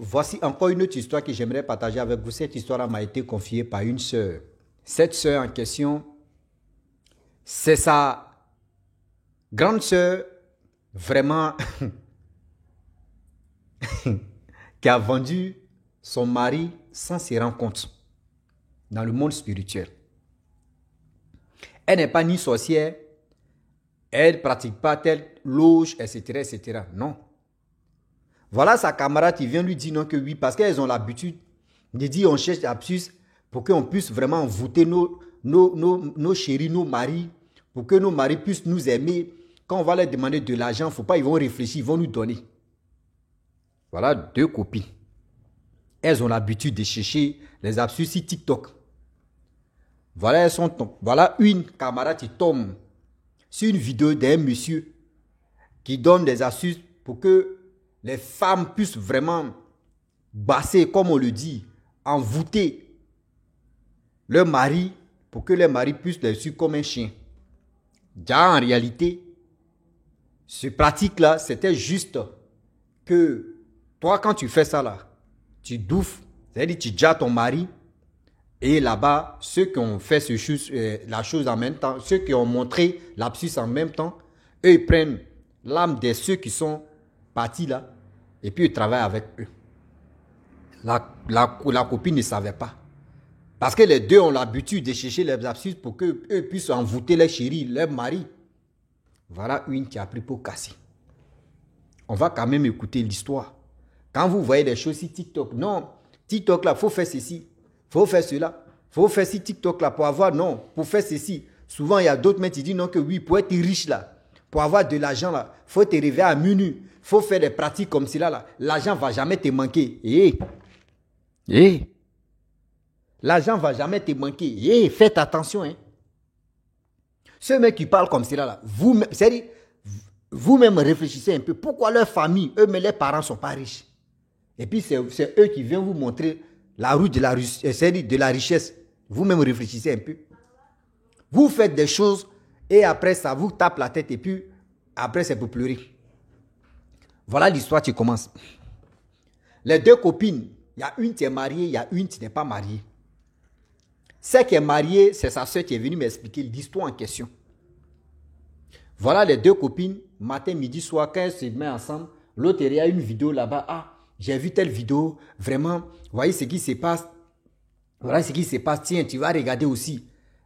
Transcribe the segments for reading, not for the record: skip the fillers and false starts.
voici encore une autre histoire que j'aimerais partager avec vous. Cette histoire m'a été confiée par une sœur. Cette sœur en question, c'est sa grande sœur vraiment qui a vendu son mari sans se rendre compte dans le monde spirituel. Elle n'est pas ni sorcière, elle ne pratique pas telle loge, etc., etc. Non. Voilà sa camarade qui vient lui dire non que oui, parce qu'elles ont l'habitude de dire on cherche l'absus pour qu'on puisse vraiment envoûter nos chéris, nos maris, pour que nos maris puissent nous aimer. Quand on va leur demander de l'argent, il ne faut pas, ils vont réfléchir, ils vont nous donner. Voilà deux copines. Elles ont l'habitude de chercher les absus sur TikTok. Voilà une camarade qui tombe sur une vidéo d'un monsieur qui donne des astuces pour que les femmes puissent vraiment basser, comme on le dit, envoûter leur mari pour que les maris puissent les suivre comme un chien. Déjà, en réalité, ce pratique-là, c'était juste que toi, quand tu fais ça là, tu douffes, c'est-à-dire tu jattes ton mari, et là-bas, ceux qui ont fait la chose en même temps, ceux qui ont montré l'absus en même temps, eux, ils prennent l'âme de ceux qui sont partis là, et puis ils travaillent avec eux. La copine ne savait pas. Parce que les deux ont l'habitude de chercher les absus pour qu'eux puissent envoûter les chéris, leurs maris. Voilà une qui a pris pour casser. On va quand même écouter l'histoire. Quand vous voyez des choses sur TikTok, non, TikTok là, il faut faire ceci, il faut faire cela, il faut faire sur TikTok là pour avoir, non, pour faire ceci. Souvent, il y a d'autres mecs qui disent non que oui, pour être riche là, pour avoir de l'argent là, il faut te réveiller à minuit, il faut faire des pratiques comme cela là. L'argent ne va jamais te manquer. L'argent ne va jamais te manquer. Faites attention. Hein. Ceux mecs qui parlent comme cela là, vous-même réfléchissez un peu. Pourquoi leur famille, eux, mais leurs parents ne sont pas riches? Et puis c'est eux qui viennent vous montrer la route de la richesse. Vous-même réfléchissez un peu. Vous faites des choses et après ça vous tape la tête et puis après c'est pour pleurer. Voilà l'histoire qui commence. Les deux copines, il y a une qui est mariée, il y a une qui n'est pas mariée. Celle qui est mariée, c'est sa soeur qui est venue m'expliquer l'histoire en question. Voilà les deux copines, matin, midi, soir, quand elles se mettent ensemble, l'autre il y a une vidéo là-bas. Ah, j'ai vu telle vidéo, vraiment, voyez ce qui se passe. Voilà ce qui se passe, tiens, tu vas regarder aussi.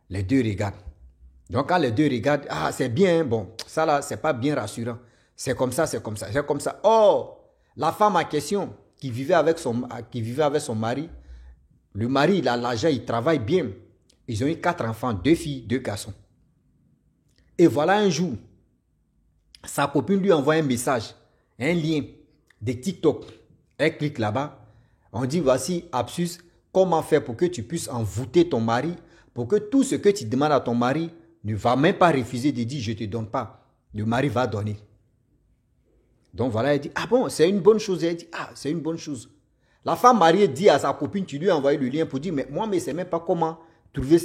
Les deux regardent. Donc quand les deux regardent, ah, c'est bien, bon, ça là, c'est pas bien rassurant. C'est comme ça, c'est comme ça, c'est comme ça. Oh, la femme en question, qui vivait avec son mari, le mari, il a l'argent, il travaille bien. Ils ont eu 4 enfants, 2 filles, 2 garçons. Et voilà un jour, sa copine lui envoie un message, un lien de TikTok. Elle clique là-bas. On dit, voici, absus, comment faire pour que tu puisses envoûter ton mari, pour que tout ce que tu demandes à ton mari ne va même pas refuser de dire, je ne te donne pas. Le mari va donner. Donc voilà, elle dit, ah bon, c'est une bonne chose. Elle dit, ah, c'est une bonne chose. La femme mariée dit à sa copine, tu lui as envoyé le lien pour dire, mais moi, je ne sais même pas comment trouver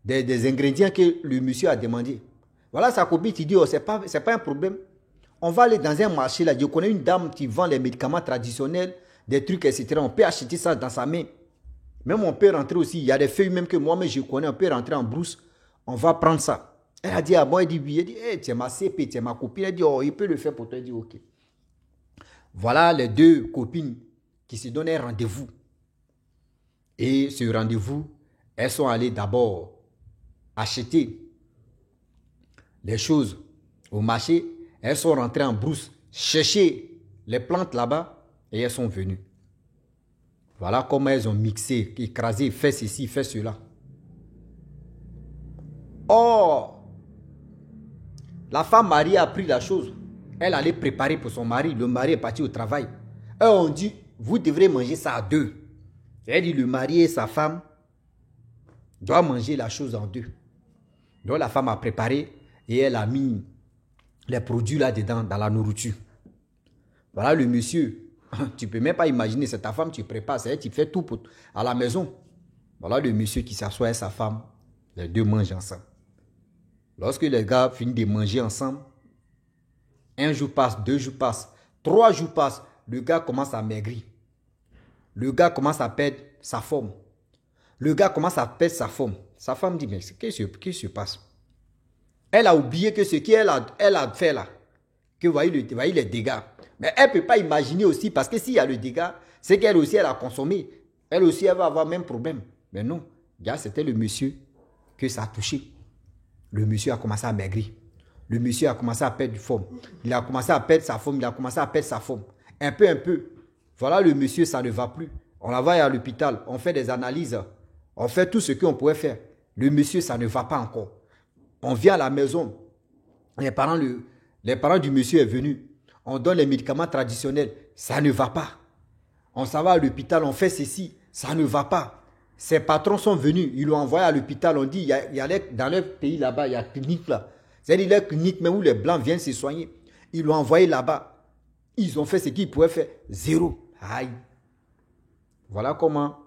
des ingrédients que le monsieur a demandé. Voilà sa copine qui dit, oh, c'est pas un problème. On va aller dans un marché là, je connais une dame qui vend les médicaments traditionnels, des trucs, etc. On peut acheter ça dans sa main. Même on peut rentrer aussi, il y a des feuilles même que moi-même je connais, on peut rentrer en brousse, on va prendre ça. Elle a dit à moi, elle dit oui, elle dit, hey, tu es ma CP, tu es ma copine. Elle dit, oh, il peut le faire pour toi. Elle dit, ok. Voilà les deux copines qui se donnaient rendez-vous. Et ce rendez-vous, elles sont allées d'abord acheter les choses au marché. Elles sont rentrées en brousse, chercher les plantes là-bas et elles sont venues. Voilà comment elles ont mixé, écrasé, fait ceci, fait cela. Or, la femme mariée a pris la chose. Elle allait préparer pour son mari. Le mari est parti au travail. Eux ont dit, vous devrez manger ça à 2. Elle dit, le mari et sa femme doivent manger la chose en 2. Donc la femme a préparé et elle a mis les produits là-dedans, dans la nourriture. Voilà le monsieur. Tu ne peux même pas imaginer, c'est ta femme, tu prépares, c'est elle qui fait tout à la maison. Voilà le monsieur qui s'assoit avec sa femme. Les deux mangent ensemble. Lorsque les gars finissent de manger ensemble, 1 jour passe, 2 jours passent, 3 jours passent, le gars commence à maigrir. Le gars commence à perdre sa forme. Le gars commence à perdre sa forme. Sa femme dit, mais qu'est-ce qui se passe? Elle a oublié que ce qu'elle a fait là, que voyez les dégâts. Mais elle ne peut pas imaginer aussi, parce que s'il y a le dégât, c'est qu'elle aussi, elle a consommé. Elle aussi, elle va avoir le même problème. Mais non, c'était le monsieur que ça a touché. Le monsieur a commencé à maigrir. Le monsieur a commencé à perdre du forme. Il a commencé à perdre sa forme. Il a commencé à perdre sa forme. Un peu. Voilà le monsieur, ça ne va plus. On l'envoie à l'hôpital. On fait des analyses. On fait tout ce qu'on pouvait faire. Le monsieur, ça ne va pas encore. On vient à la maison. Les parents du monsieur sont venus. On donne les médicaments traditionnels. Ça ne va pas. On s'en va à l'hôpital. On fait ceci. Ça ne va pas. Ses patrons sont venus. Ils l'ont envoyé à l'hôpital. On dit, il y a dans leur pays là-bas, il y a une clinique là. C'est-à-dire les cliniques même où les blancs viennent se soigner. Ils l'ont envoyé là-bas. Ils ont fait ce qu'ils pouvaient faire. Zéro. Aïe. Voilà comment,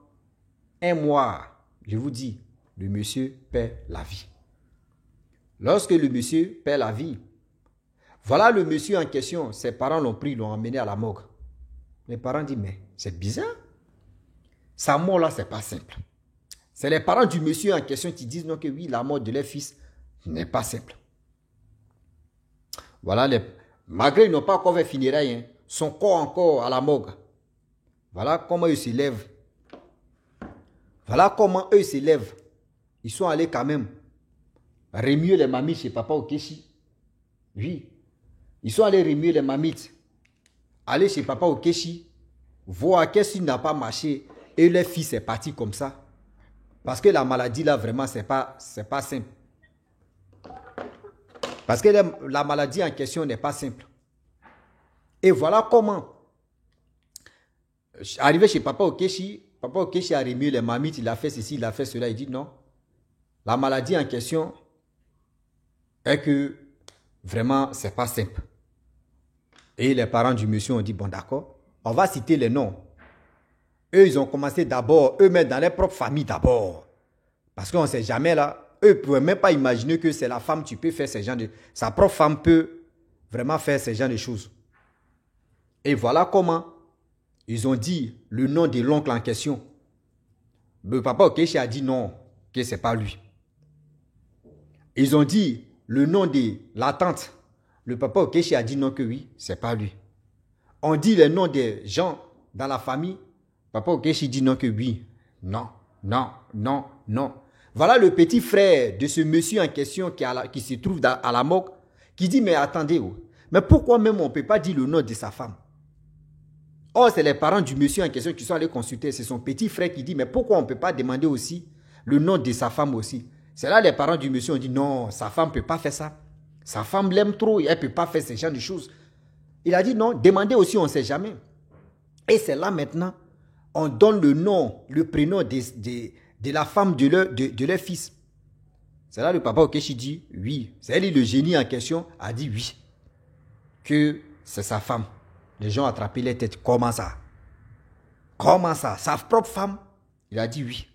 un mois, je vous dis, le monsieur perd la vie. Lorsque le monsieur perd la vie, voilà le monsieur en question. Ses parents l'ont pris, l'ont emmené à la morgue. Les parents disent, mais c'est bizarre. Sa mort là, c'est pas simple. C'est les parents du monsieur en question qui disent non que oui, la mort de leur fils n'est pas simple. Voilà, malgré ils n'ont pas encore fait funérailles, hein, son corps encore à la morgue. Voilà comment ils se lèvent. Voilà comment eux se lèvent. Ils sont allés quand même remuer les mamites chez Papa Okechi. Oui. Ils sont allés remuer les mamites. Aller chez Papa Okechi. Voir qu'est-ce qui n'a pas marché. Et leur fils est parti comme ça. Parce que la maladie là, vraiment, c'est pas simple. Parce que la maladie en question n'est pas simple. Et voilà comment, arrivé chez Papa Okechi a remué les mamites, il a fait ceci, il a fait cela. Il dit non. La maladie en question est que vraiment, c'est pas simple. Et les parents du monsieur ont dit, bon d'accord, on va citer les noms. Eux, ils ont commencé d'abord, eux-mêmes dans leur propre famille d'abord. Parce qu'on ne sait jamais là. Eux ne pouvaient même pas imaginer que c'est la femme qui peut faire ces gens de... Sa propre femme peut vraiment faire ces gens de choses. Et voilà comment ils ont dit le nom de l'oncle en question. Le Papa Okechi a dit non, que ce n'est pas lui. Ils ont dit le nom de la tante. Le Papa Okechi a dit non, que oui, ce n'est pas lui. On dit le nom des gens dans la famille. Papa Okechi dit non, que oui. Non. Voilà le petit frère de ce monsieur en question qui se trouve à la morgue, qui dit, mais attendez, mais pourquoi même on ne peut pas dire le nom de sa femme? Or, c'est les parents du monsieur en question qui sont allés consulter. C'est son petit frère qui dit, mais pourquoi on ne peut pas demander aussi le nom de sa femme aussi? C'est là les parents du monsieur ont dit, non, sa femme ne peut pas faire ça. Sa femme l'aime trop, elle ne peut pas faire ce genre de choses. Il a dit, non, demandez aussi, on ne sait jamais. Et c'est là maintenant, on donne le nom, le prénom de la femme de leur fils. C'est là le Papa Okechi dit oui. C'est lui, le génie en question, a dit oui. Que c'est sa femme. Les gens ont attrapé les têtes. Comment ça? Comment ça? Sa propre femme? Il a dit oui.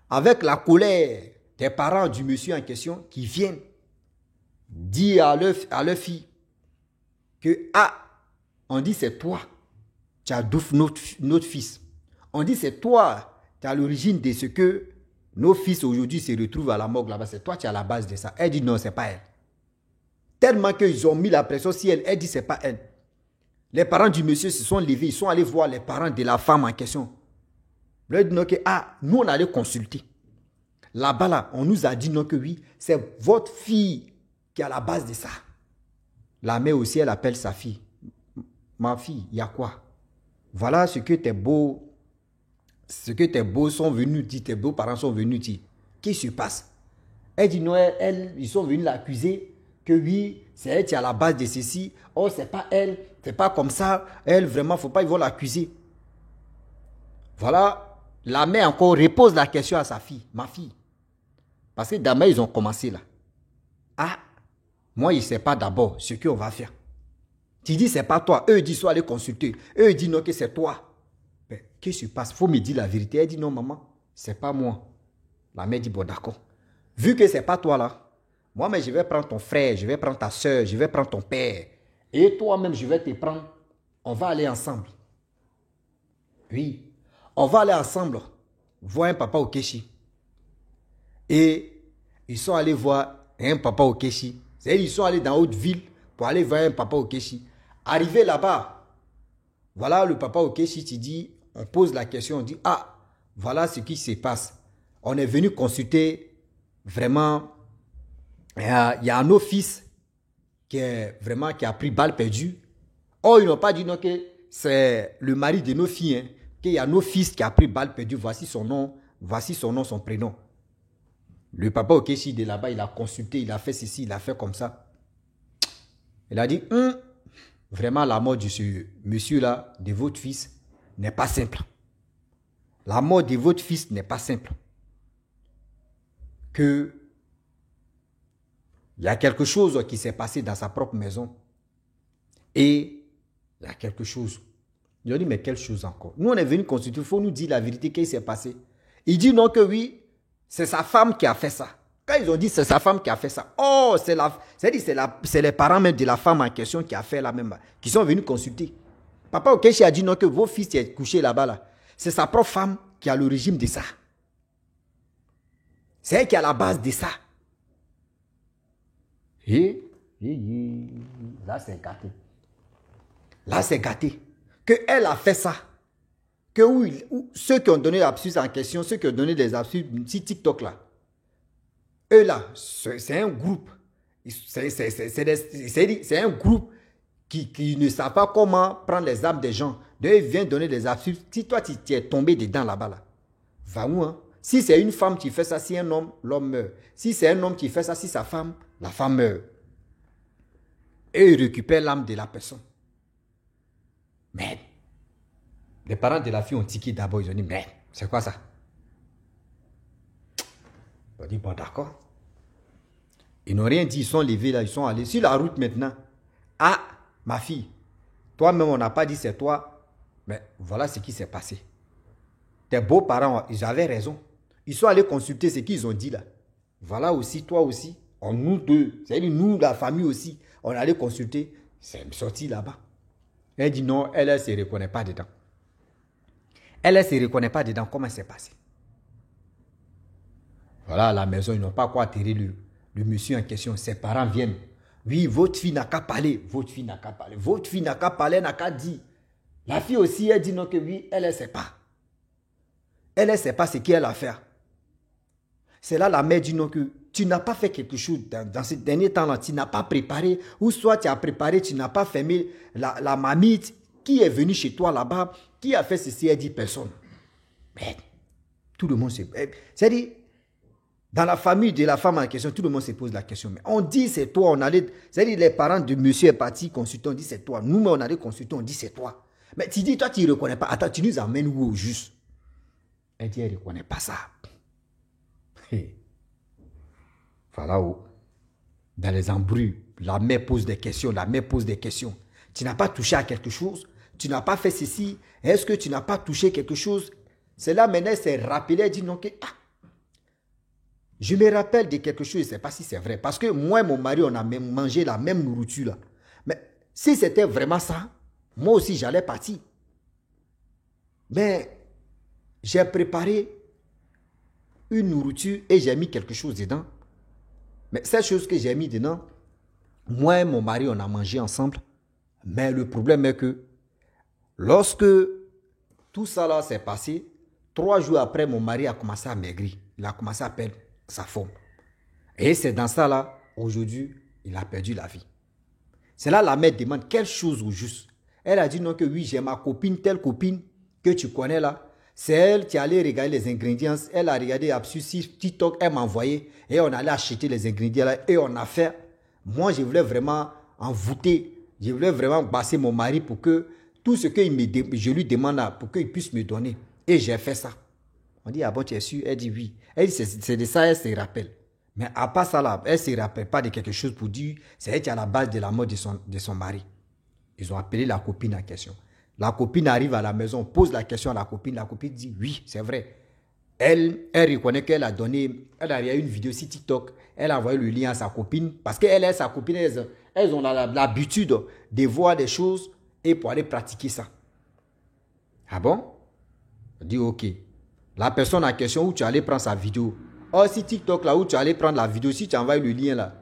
Avec la colère des parents du monsieur en question qui viennent dire à leur fille que on dit c'est toi qui as doué notre fils. On dit c'est toi qui as l'origine de ce que nos fils aujourd'hui se retrouvent à la morgue là-bas. C'est toi qui as la base de ça. Elle dit non, c'est pas elle. Tellement qu'ils ont mis la pression sur elle, elle dit c'est pas elle. Les parents du monsieur se sont levés, ils sont allés voir les parents de la femme en question. Ils leur ont dit non, que nous on allait consulter. Là-bas, là, on nous a dit non, que oui, c'est votre fille qui a la base de ça. La mère aussi, elle appelle sa fille. Ma fille, il y a quoi? Voilà ce que tes beaux sont venus dire, tes beaux parents sont venus dire. Qu'est-ce qui se passe? Elle dit non, ils sont venus l'accuser que oui, c'est elle qui a la base de ceci. Oh, c'est pas elle, c'est pas comme ça. Elle, vraiment, il ne faut pas, ils vont l'accuser. Voilà, la mère encore repose la question à sa fille, ma fille. Parce que d'abord, ils ont commencé là. Moi, je ne sais pas d'abord ce qu'on va faire. Tu dis, c'est pas toi. Eux disent, soit aller consulter. Eux disent, non, que c'est toi. Mais qu'est-ce qui se passe? Il faut me dire la vérité. Elle dit, non, maman, c'est pas moi. La mère dit, bon, d'accord. Vu que c'est pas toi là, moi, mais je vais prendre ton frère, je vais prendre ta soeur, je vais prendre ton père. Et toi-même, je vais te prendre. on va aller ensemble. Oui, on va aller ensemble voir un papa au Kéchi. Et ils sont allés voir un papa au Kéchi. C'est-à-dire ils sont allés dans haute ville pour aller voir un papa au Kéchi. Arrivé là-bas, voilà le papa au Kéchi, tu dis, on pose la question, on dit, ah, voilà ce qui se passe. On est venu consulter vraiment, il y a un office qui a pris balle perdue. Oh, ils n'ont pas dit non que c'est le mari de nos filles, hein, qu'il y a nos fils qui a pris balle perdue. Voici son nom, son prénom. Le papa au Kéchi de là-bas, il a consulté, il a fait ceci, il a fait comme ça. Il a dit, vraiment la mort de ce monsieur-là, de votre fils, n'est pas simple. La mort de votre fils n'est pas simple. Que il y a quelque chose qui s'est passé dans sa propre maison. Et il y a quelque chose. Ils ont dit, mais quelle chose encore? Nous, on est venu consulter, il faut nous dire la vérité, qu'est-ce qui s'est passé. Il dit non que oui, c'est sa femme qui a fait ça. Quand ils ont dit c'est sa femme qui a fait ça, oh, c'est les parents même de la femme en question qui a fait la même, qui sont venus consulter. Papa Okechi a dit non que vos fils qui sont couchés là-bas, là, c'est sa propre femme qui a le régime de ça. C'est elle qui est à la base de ça. Et là, c'est gâté. Là, c'est gâté. Qu'elle a fait ça. Que ceux qui ont donné l'absus en question, ceux qui ont donné les absus, si TikTok là, eux là, c'est un groupe. C'est un groupe qui ne savent pas comment prendre les âmes des gens. Ils viennent donner des absus. Si toi, tu es tombé dedans là-bas, là, va où, hein? Si c'est une femme qui fait ça, si un homme, l'homme meurt. Si c'est un homme qui fait ça, si sa femme, la femme meurt. Et ils récupèrent l'âme de la personne. Mais les parents de la fille ont tiqué d'abord. Ils ont dit, mais c'est quoi ça? Ils ont dit, bon, d'accord. Ils n'ont rien dit. Ils sont levés là. Ils sont allés sur la route maintenant. Ah, ma fille, toi-même, on n'a pas dit c'est toi. Mais voilà ce qui s'est passé. Tes beaux-parents, ils avaient raison. Ils sont allés consulter ce qu'ils ont dit là. Voilà aussi, toi aussi. Nous deux, c'est-à-dire nous, la famille aussi, on allait consulter. C'est sorti là-bas. Elle dit non, elle ne se reconnaît pas dedans. Elle ne se reconnaît pas dedans. Comment c'est passé? Voilà, à la maison, ils n'ont pas quoi atterrir le monsieur en question. Ses parents viennent. Oui, votre fille n'a qu'à parler. Votre fille n'a qu'à parler. Votre fille n'a qu'à parler, n'a qu'à dire. La fille aussi, elle dit non que oui, elle ne sait pas. Elle ne sait pas ce qu'elle a fait. C'est là la mère dit non que tu n'as pas fait quelque chose dans ce dernier temps-là. Tu n'as pas préparé. Ou soit tu as préparé, tu n'as pas fermé la mamite qui est venue chez toi là-bas, qui a fait ceci, elle dit personne. Mais tout le monde se... C'est-à-dire, dans la famille de la femme en question, tout le monde se pose la question. Mais on dit c'est toi, on allait... C'est-à-dire les parents de monsieur est parti consulter, on dit c'est toi. Nous, on allait consulter, on dit c'est toi. Mais tu dis, toi, tu ne reconnais pas. Attends, tu nous amènes où au juste? Elle dit, elle ne reconnaît pas ça. Voilà où, dans les embrouilles, la mère pose des questions, la mère pose des questions. Tu n'as pas touché à quelque chose, tu n'as pas fait ceci, est-ce que tu n'as pas touché quelque chose? C'est là maintenant, elle s'est rappelée, elle dit non, que, je me rappelle de quelque chose, je ne sais pas si c'est vrai, parce que moi et mon mari, on a même mangé la même nourriture là. Mais si c'était vraiment ça, moi aussi j'allais partir. Mais j'ai préparé une nourriture et j'ai mis quelque chose dedans. Mais cette chose que j'ai mis dedans, moi et mon mari, on a mangé ensemble. Mais le problème est que lorsque tout ça là s'est passé, 3 jours après, mon mari a commencé à maigrir. Il a commencé à perdre sa forme. Et c'est dans ça là, aujourd'hui, il a perdu la vie. C'est là la mère demande quelle chose au juste. Elle a dit non que oui, j'ai ma copine, telle copine que tu connais là. C'est elle qui allait regarder les ingrédients. Elle a regardé sur TikTok, elle m'a envoyé. Et on allait acheter les ingrédients là. Et on a fait. Moi, je voulais vraiment envoûter. Je voulais vraiment passer mon mari pour que tout ce que je lui demande là, pour qu'il puisse me donner. Et j'ai fait ça. On dit, ah bon, tu es sûr? Elle dit oui. Elle dit, c'est de ça, elle se rappelle. Mais à part ça là, elle ne se rappelle pas de quelque chose pour dire, c'est elle qui est à la base de la mort de son mari. Ils ont appelé la copine en question. La copine arrive à la maison, pose la question à la copine dit oui, c'est vrai. Elle reconnaît qu'elle a donné, elle a eu une vidéo sur TikTok, elle a envoyé le lien à sa copine, parce qu'elle et sa copine, elles ont l'habitude de voir des choses et pour aller pratiquer ça. Ah bon? On dit ok. La personne en question où tu allais prendre sa vidéo. Or, si TikTok là où tu allais prendre la vidéo, si tu envoies le lien là,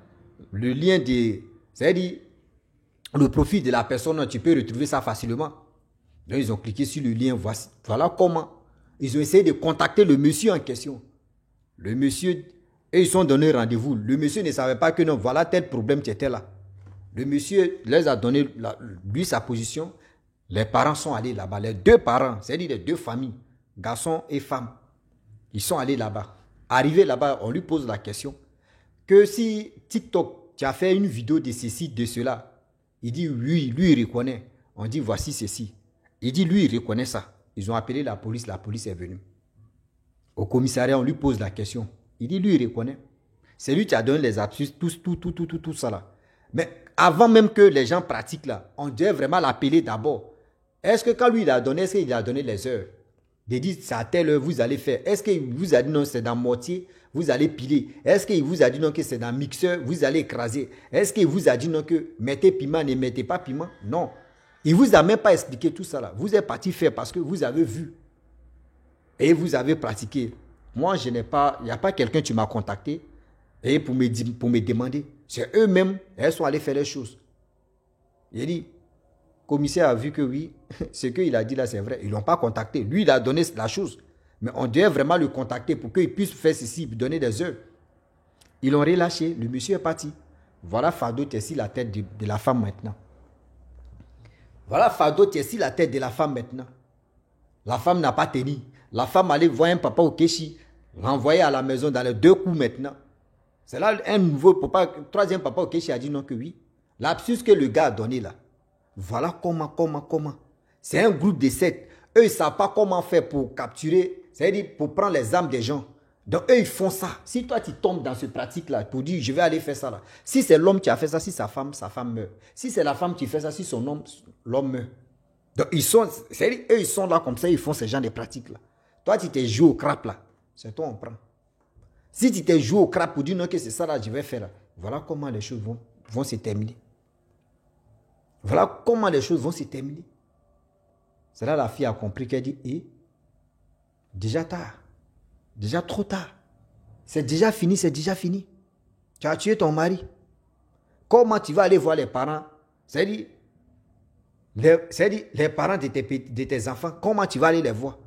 le lien de, c'est-à-dire le profil de la personne, tu peux retrouver ça facilement. Donc, ils ont cliqué sur le lien, voici. Voilà comment. Ils ont essayé de contacter le monsieur en question. Le monsieur, et ils sont donné rendez-vous. Le monsieur ne savait pas que non, voilà tel problème qui était là. Le monsieur les a donné, lui, sa position. Les parents sont allés là-bas. Les deux parents, c'est-à-dire les deux familles, garçon et femme, ils sont allés là-bas. Arrivé là-bas, on lui pose la question que si TikTok, tu as fait une vidéo de ceci, de cela, il dit oui, lui, il reconnaît. On dit voici ceci. Il dit lui, il reconnaît ça. Ils ont appelé la police est venue. Au commissariat, on lui pose la question. Il dit lui, il reconnaît. C'est lui qui a donné les absus, tout ça là. Mais avant même que les gens pratiquent là, on devait vraiment l'appeler d'abord. Est-ce que quand lui il a donné, est-ce qu'il a donné les heures? Il dit c'est à telle heure vous allez faire. Est-ce qu'il vous a dit non, c'est dans mortier, vous allez piler? Est-ce qu'il vous a dit non, que c'est dans mixeur, vous allez écraser? Est-ce qu'il vous a dit non, que mettez piment, ne mettez pas piment? Non. Il ne vous a même pas expliqué tout ça là. Vous êtes parti faire parce que vous avez vu. Et vous avez pratiqué. Moi, je n'ai pas, il n'y a pas quelqu'un qui m'a contacté et pour me demander. C'est eux-mêmes, elles sont allées faire les choses. Il dit, le commissaire a vu que oui, ce qu'il a dit là, c'est vrai. Ils ne l'ont pas contacté. Lui, il a donné la chose. Mais on devait vraiment le contacter pour qu'il puisse faire ceci, lui donner des heures. Ils l'ont relâché. Le monsieur est parti. Voilà Fado Tessi, la tête de la femme maintenant. Voilà Fado Tessi, la tête de la femme maintenant. La femme n'a pas tenu. La femme allait voir un papa au Kéchi, renvoyé à la maison dans les 2 coups maintenant. C'est là un nouveau papa, troisième papa au Kéchi a dit non que oui. L'absus que le gars a donné là. Voilà comment. C'est un groupe de 7. Eux, ils ne savent pas comment faire pour capturer, c'est-à-dire pour prendre les âmes des gens. Donc, eux, ils font ça. Si toi, tu tombes dans ce pratique-là, pour dire, je vais aller faire ça là. Si c'est l'homme qui a fait ça, si sa femme meurt. Si c'est la femme qui fait ça, si son homme, l'homme meurt. Donc, c'est-à-dire, eux, ils sont là comme ça, ils font ce genre de pratiques-là. Toi, tu t'es joué au crap là. C'est toi, on prend. Si tu t'es joué au crap pour dire non, que c'est ça là, je vais faire là. Voilà comment les choses vont se terminer. Voilà comment les choses vont se terminer. C'est là la fille a compris qu'elle dit, déjà tard. Déjà trop tard. C'est déjà fini. Tu as tué ton mari. Comment tu vas aller voir les parents? C'est-à-dire, les parents de tes enfants, comment tu vas aller les voir?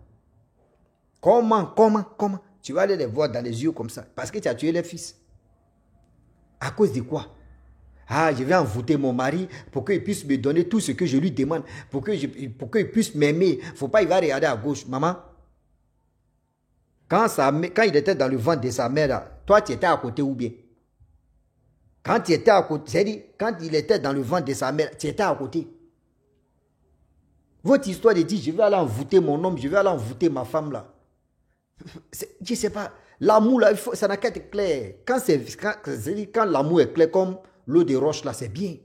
Comment? Tu vas aller les voir dans les yeux comme ça. Parce que tu as tué les fils. À cause de quoi? Ah, je vais envoûter mon mari pour qu'il puisse me donner tout ce que je lui demande. Pour qu'il puisse m'aimer. Il ne faut pas, il va regarder à gauche. Maman, quand il était dans le ventre de sa mère, là, toi, tu étais à côté ou bien? Quand tu étais à côté, c'est-à-dire, quand il était dans le ventre de sa mère, tu étais à côté. Votre histoire de dire, je vais aller envoûter mon homme, je vais aller envoûter ma femme là. Je ne sais pas. L'amour là, ça n'a qu'à être clair. Quand l'amour est clair comme l'eau de roche là, c'est bien.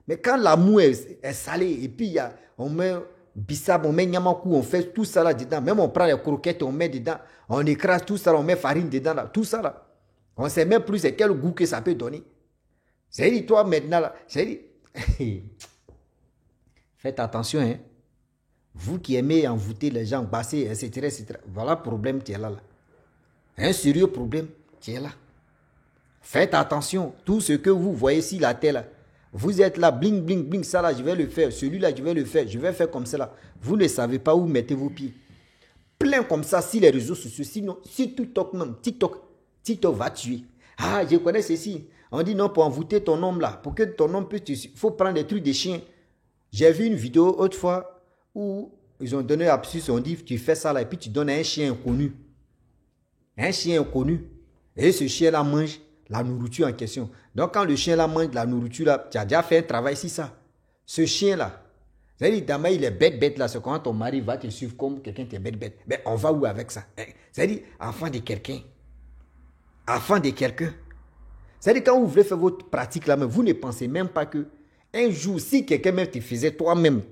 Mais quand l'amour est salé et puis on met bissab, on met nyamakou, on fait tout ça là dedans. Même on prend les croquettes, on met dedans. On écrase tout ça là, on met farine dedans là. Tout ça là. On ne sait même plus c'est quel goût que ça peut donner. C'est-à-dire toi maintenant là. C'est-à-dire... Faites attention hein. Vous qui aimez envoûter les gens, basser, etc. Voilà le problème qui est là. Un sérieux problème qui est là. Faites attention. Tout ce que vous voyez sur la terre là. Vous êtes là, bling, ça là, je vais le faire. Celui-là, je vais le faire. Je vais faire comme ça là. Vous ne savez pas où mettez vos pieds. Plein comme ça sur les réseaux sociaux. Sinon, sur TikTok même. TikTok va tuer. Ah, je connais ceci. On dit non, pour envoûter ton homme là. Pour que ton homme puisse... Il faut prendre des trucs de chien. J'ai vu une vidéo autrefois où ils ont donné absus, on dit tu fais ça là et puis tu donnes à un chien inconnu. Un chien inconnu. Et ce chien là mange la nourriture en question. Donc quand le chien là mange la nourriture là, tu as déjà fait un travail sur ça. Ce chien là, c'est-à-dire d'abord il est bête là, c'est quand ton mari va te suivre comme quelqu'un qui est bête. Mais on va où avec ça? C'est-à-dire enfant de quelqu'un. Enfant de quelqu'un. C'est-à-dire quand vous voulez faire votre pratique là, mais vous ne pensez même pas que un jour, si quelqu'un même te faisait toi-même,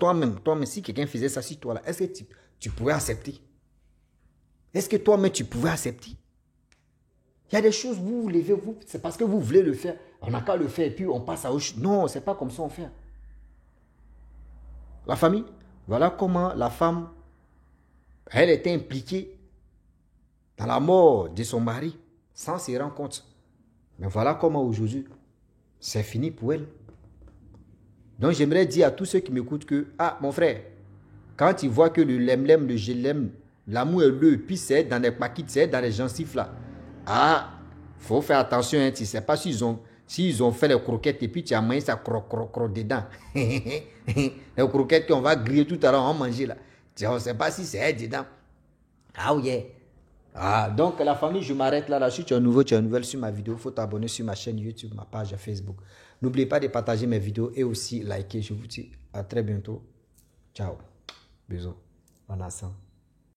si quelqu'un faisait ça sur toi là, est-ce que tu pouvais accepter? Est-ce que toi-même tu pouvais accepter? Il y a des choses, vous levez, c'est parce que vous voulez le faire. On n'a qu'à le faire et puis on passe à autre chose. Non, c'est pas comme ça on fait. La famille, voilà comment la femme, elle était impliquée dans la mort de son mari sans se rendre compte. Mais voilà comment aujourd'hui, c'est fini pour elle. Donc j'aimerais dire à tous ceux qui m'écoutent que, ah mon frère, quand ils voient que le lem-lem, le je-l'aime, l'amour est le, puis c'est dans les paquets, c'est dans les gencives là. Ah, faut faire attention, hein, tu ne sais pas s'ils ont fait les croquettes et puis tu as mangé ça croc dedans. Les croquettes qu'on va griller tout à l'heure, on va manger là. On ne sait pas si c'est dedans. Ah oui. Yeah. Ah, donc la famille, je m'arrête là. Si tu es nouveau, tu es nouvelle sur ma vidéo, il faut t'abonner sur ma chaîne YouTube, ma page Facebook. N'oubliez pas de partager mes vidéos et aussi liker. Je vous dis à très bientôt. Ciao. Bisous. Bon ensemble.